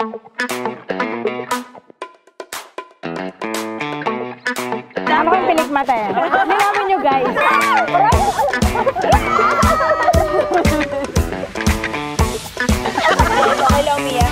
Tama kong pilikmata yan. Linawin nyo, guys. Okay lang, Mia.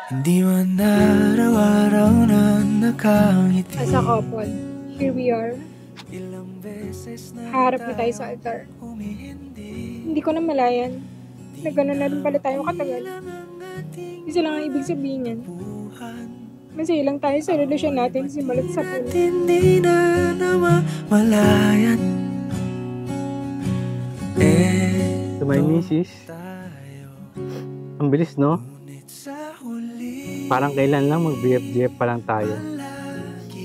Hindi man araw-araw na nakangiti. As a couple, here we are. Harap na tayo sa altar. Hindi ko na malayan na gano'n na rin pala tayo katagal. Isa lang ang ibig sabihin yan. Masaya lang tayo sa relasyon natin simulat sa puno. Hindi na namamalayan. To my misis, ang bilis, no? Parang kailan lang mag-BF-GF pa lang tayo.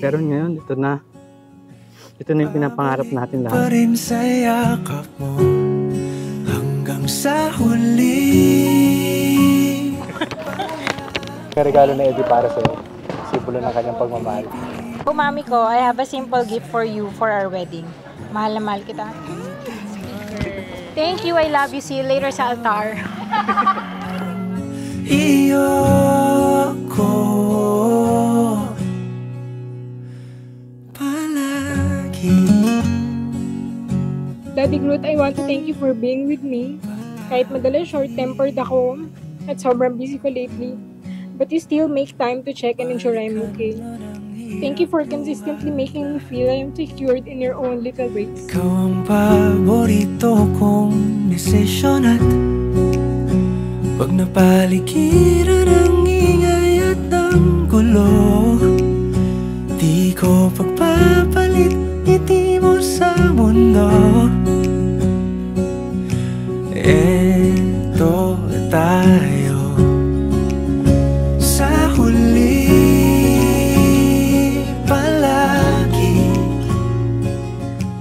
Pero ngayon, ito na. Ito na yung pinapangarap natin lahat. Pa rin sa yakap mo hanggang sa huli. May regalo na Eddie para sa'yo. Simbolo ng kanyang pagmamahal. Oh, mami ko, I have a simple gift for you for our wedding. Mahal na mahal kita. Thank you, I love you. See you later sa altar. Iyo ko palagi. Daddy Groot, I want to thank you for being with me. Kahit madalas short-tempered ako at sobrang busy ko lately, but you still make time to check and ensure I'm okay. Thank you for consistently making me feel I am secured in your own little ways. Ikaw ang paborito kong desisyon at pag napaligiran ang ingay at ang gulo, di ko pagpapalit ngiti mo sa mundo. Eto tayo sa huli palagi.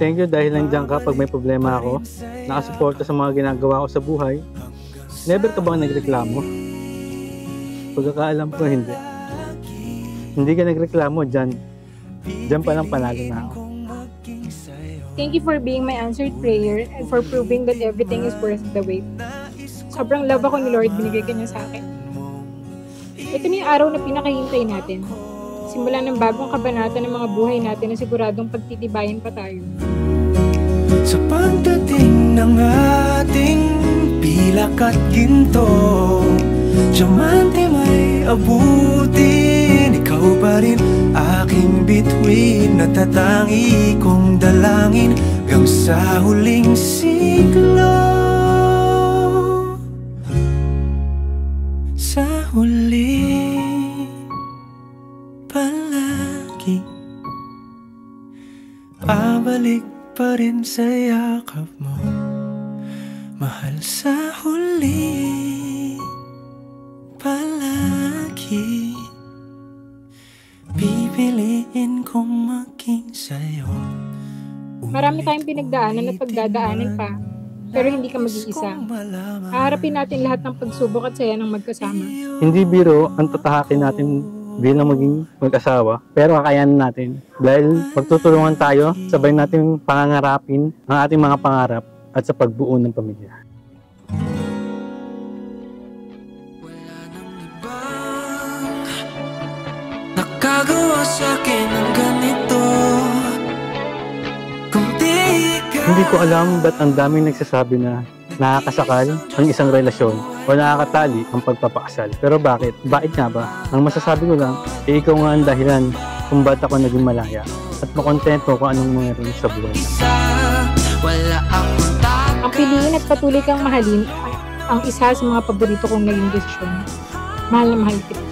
Thank you dahil nandiyan ka pag may problema ako. Nakasuporta sa mga ginagawa ko sa buhay. Never ka bang nagreklamo? Pagkakaalam ko, hindi. Hindi ka nagreklamo, dyan. Dyan pa lang panalo na ako. Thank you for being my answered prayer and for proving that everything is worth the wait. Sobrang love ako ni Lord, binigay ka niya sa akin. Ito na yung araw na pinakahintay natin. Simula ng bagong kabanata ng mga buhay natin na siguradong pagtitibayan pa tayo. Sa pagdating ng ating pilak at ginto, diamante may abutin. Ikaw pa rin aking bituin, natatangi kong dalangin hanggang sa huling siglo. Sa huli palagi pabalik pa rin sa yakap mo, mahal sa huli palagi. Pipiliin kong maging sa'yo. Marami tayong pinagdaanan at pagdadaanan pa, pero hindi ka mag-iisa. Haharapin natin lahat ng pagsubok at saya ng magkasama. Hindi biro ang tatahakin natin bilang maging mag-asawa, pero kakayanin natin. Dahil pagtutulungan tayo, sabay natin pangangarapin ang ating mga pangarap at sa pagbuo ng pamilya. Wala nang ibang nakagawa sa'kin ng ganito. Kung di ka... Hindi ko alam ba't ang daming nagsasabi na nakakasakal ang isang relasyon o nakakatali ang pagpapakasal. Pero bakit? Bakit nga ba? Ang masasabi ko lang, ikaw nga ang dahilan kung ba't ako naging malaya at makontento kung anong meron sa buhay. Ang piliin at patuloy kang mahalin ang isa sa mga paborito kong naging desisyon. Mahal na mahal kita.